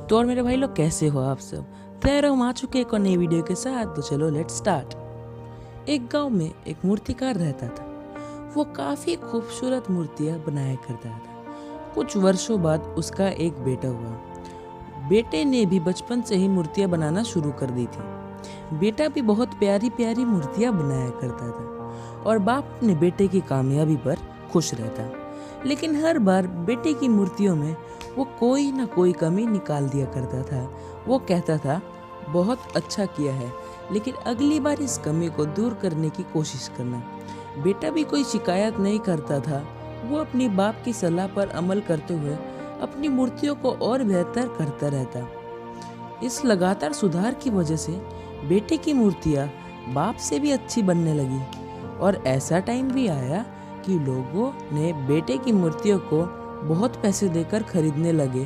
तो और मेरे भाई लोग कैसे हो आप सब। खैर हम आ चुके एक और नई वीडियो के साथ, तो चलो लेट्स स्टार्ट। एक गांव में एक मूर्तिकार रहता था। वो काफ़ी खूबसूरत मूर्तियाँ बनाया करता था। कुछ वर्षों बाद उसका एक बेटा हुआ। बेटे ने भी बचपन से ही मूर्तियाँ बनाना शुरू कर दी थी। बेटा भी बहुत प्यारी प्यारी मूर्तियाँ बनाया करता था और बाप अपने बेटे की कामयाबी पर खुश रहता। लेकिन हर बार बेटे की मूर्तियों में वो कोई ना कोई कमी निकाल दिया करता था। वो कहता था बहुत अच्छा किया है, लेकिन अगली बार इस कमी को दूर करने की कोशिश करना। बेटा भी कोई शिकायत नहीं करता था। वो अपनी बाप की सलाह पर अमल करते हुए अपनी मूर्तियों को और बेहतर करता रहता। इस लगातार सुधार की वजह से बेटे की मूर्तियाँ बाप से भी अच्छी बनने लगी और ऐसा टाइम भी आया कि लोगों ने बेटे की मूर्तियों को बहुत पैसे देकर खरीदने लगे,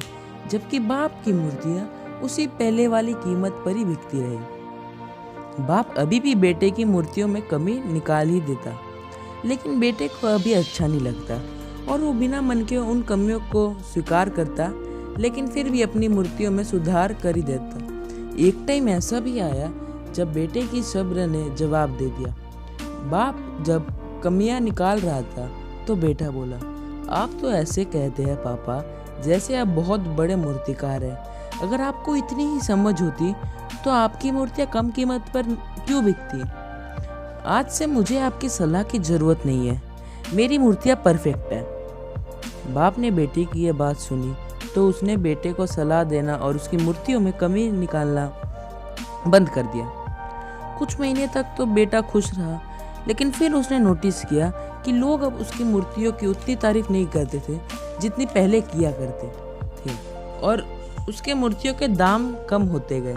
जबकि बाप की मूर्तियाँ उसी पहले वाली कीमत पर ही बिकती रही। बाप अभी भी बेटे की मूर्तियों में कमी निकाल ही देता, लेकिन बेटे को अभी अच्छा नहीं लगता और वो बिना मन के उन कमियों को स्वीकार करता, लेकिन फिर भी अपनी मूर्तियों में सुधार कर ही देता। एक टाइम ऐसा भी आया जब बेटे की सब्र ने जवाब दे दिया। बाप जब कमियां निकाल रहा था तो बेटा बोला, आप तो ऐसे कहते हैं पापा जैसे आप बहुत बड़े मूर्तिकार हैं। अगर आपको इतनी ही समझ होती तो आपकी मूर्तियाँ कम कीमत पर क्यों बिकती? आज से मुझे आपकी सलाह की ज़रूरत नहीं है, मेरी मूर्तियाँ परफेक्ट है। बाप ने बेटे की ये बात सुनी तो उसने बेटे को सलाह देना और उसकी मूर्तियों में कमी निकालना बंद कर दिया। कुछ महीने तक तो बेटा खुश रहा, लेकिन फिर उसने नोटिस किया कि लोग अब उसकी मूर्तियों की उतनी तारीफ नहीं करते थे जितनी पहले किया करते थे और उसके मूर्तियों के दाम कम होते गए।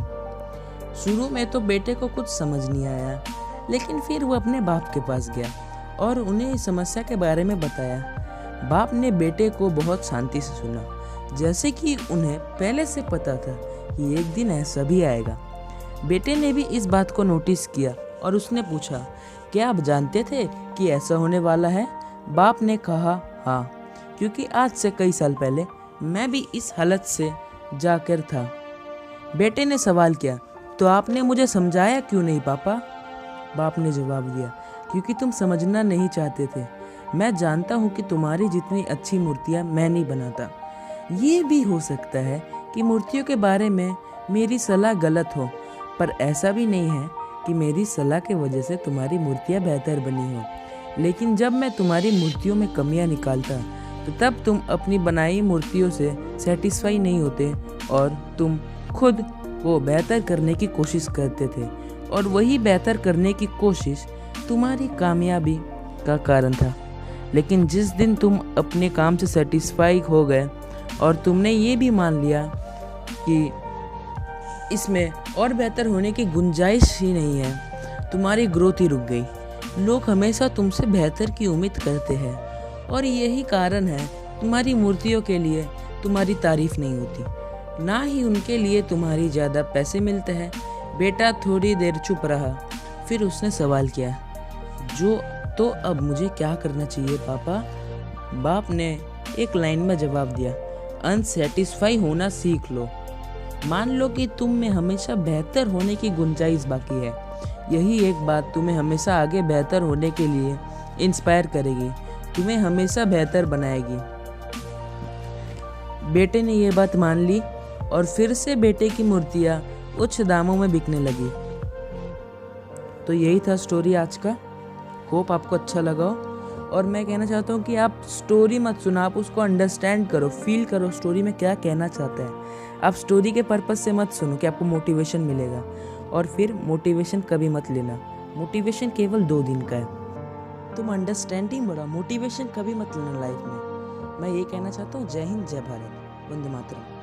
शुरू में तो बेटे को कुछ समझ नहीं आया, लेकिन फिर वो अपने बाप के पास गया और उन्हें इस समस्या के बारे में बताया। बाप ने बेटे को बहुत शांति से सुना, जैसे कि उन्हें पहले से पता था कि एक दिन ऐसा भी आएगा। बेटे ने भी इस बात को नोटिस किया और उसने पूछा, क्या आप जानते थे कि ऐसा होने वाला है? बाप ने कहा, हाँ, क्योंकि आज से कई साल पहले मैं भी इस हालत से जाकर था। बेटे ने सवाल किया, तो आपने मुझे समझाया क्यों नहीं पापा? बाप ने जवाब दिया, क्योंकि तुम समझना नहीं चाहते थे। मैं जानता हूँ कि तुम्हारी जितनी अच्छी मूर्तियाँ मैं नहीं बनाता। ये भी हो सकता है कि मूर्तियों के बारे में मेरी सलाह गलत हो, पर ऐसा भी नहीं है कि मेरी सलाह की वजह से तुम्हारी मूर्तियाँ बेहतर बनी हो। लेकिन जब मैं तुम्हारी मूर्तियों में कमियाँ निकालता तो तब तुम अपनी बनाई मूर्तियों से सेटिस्फाई नहीं होते और तुम खुद को बेहतर करने की कोशिश करते थे, और वही बेहतर करने की कोशिश तुम्हारी कामयाबी का कारण था। लेकिन जिस दिन तुम अपने काम से सेटिस्फाई हो गए और तुमने ये भी मान लिया कि इसमें और बेहतर होने की गुंजाइश ही नहीं है, तुम्हारी ग्रोथ ही रुक गई। लोग हमेशा तुमसे बेहतर की उम्मीद करते हैं और यही कारण है तुम्हारी मूर्तियों के लिए तुम्हारी तारीफ नहीं होती, ना ही उनके लिए तुम्हारी ज़्यादा पैसे मिलते हैं। बेटा थोड़ी देर चुप रहा, फिर उसने सवाल किया, तो अब मुझे क्या करना चाहिए पापा? बाप ने एक लाइन में जवाब दिया, अनसेटिस्फाई होना सीख लो। मान लो कि तुम में हमेशा बेहतर होने की गुंजाइश बाकी है। यही एक बात तुम्हें हमेशा आगे बेहतर होने के लिए इंस्पायर करेगी, तुम्हें हमेशा बेहतर बनाएगी। बेटे ने ये बात मान ली और फिर से बेटे की मूर्तियाँ उच्च दामों में बिकने लगी। तो यही था स्टोरी आज का। होप आपको अच्छा लगा हो। और मैं कहना चाहता हूँ कि आप स्टोरी मत सुनो, आप उसको अंडरस्टैंड करो, फील करो स्टोरी में क्या कहना चाहता है। आप स्टोरी के पर्पज से मत सुनो कि आपको मोटिवेशन मिलेगा, और फिर मोटिवेशन कभी मत लेना। मोटिवेशन केवल 2 दिन का है। तुम अंडरस्टैंडिंग बढ़ाओ, मोटिवेशन कभी मत लेना लाइफ में। मैं ये कहना चाहता हूँ। जय हिंद, जय भारत, वंदे मातरम।